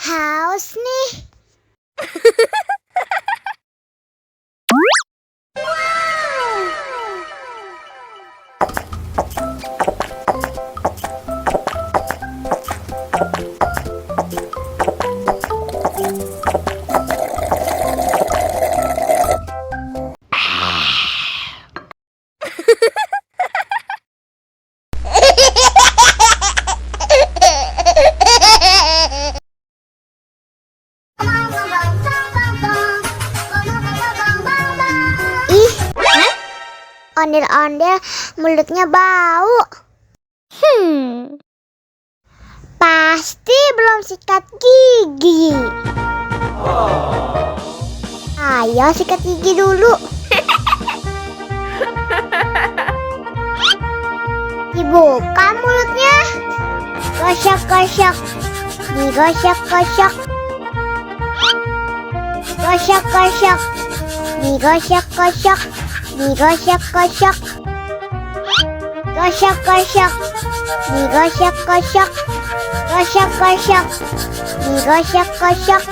Haus nih. Ondel-ondel mulutnya bau. Pasti belum sikat gigi. Ayo sikat gigi dulu. Dibuka mulutnya. Gosok-gosok. Digosok-gosok. Gosok-gosok. Digosok-gosok. Digosok-gosok. Gosok-gosok. Digosok-gosok. Gosok-gosok. Digosok-gosok.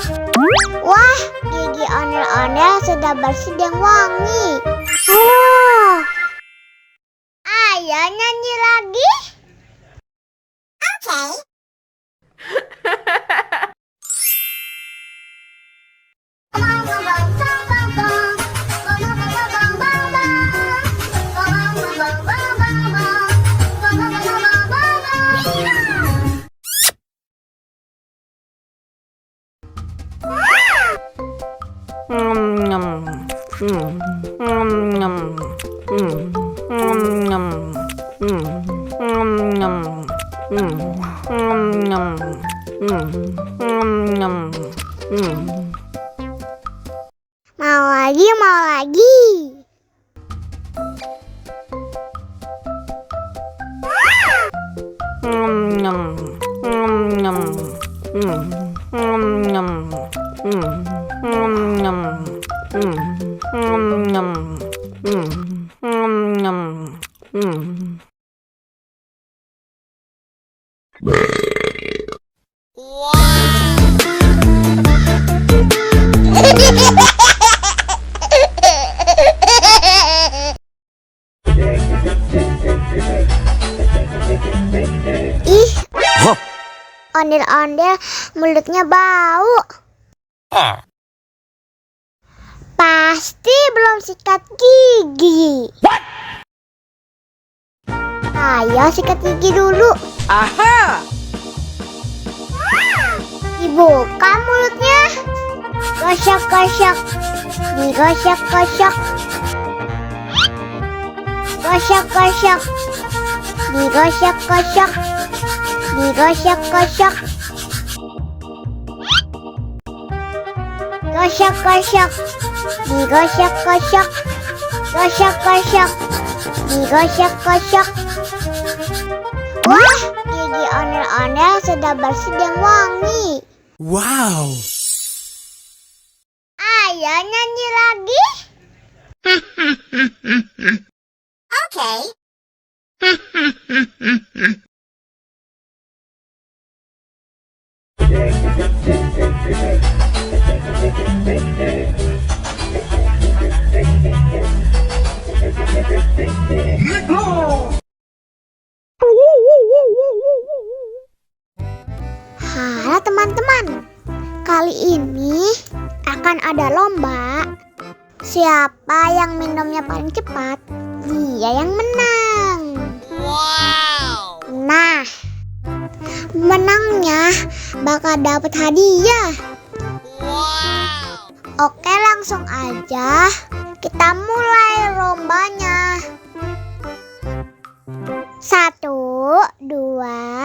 Wah, gigi ondel-ondel sudah bersih dan wangi. Ayo nyanyi lagi. Oke. Mau lagi, mau lagi. Ondel-ondel mulutnya bau. Pasti belum sikat gigi. Ayo sikat gigi dulu. Aha! Dibuka mulutnya. Gosok-gosok. Digosok-gosok. Gosok-gosok. Digosok-gosok. Digosok-gosok. Gosok-gosok. Digosok-gosok. Gosok-gosok. Digosok-gosok. Wah, gigi ondel-ondel sudah bersih dan wangi. Wow! Ayo nyanyi lagi. Oke. Halo teman-teman, kali ini akan ada lomba. Siapa yang minumnya paling cepat, dia yang menang. Wow! Nah, menangnya bakal dapat hadiah. Wow! Oke, langsung aja kita mulai lombanya. 1, 2,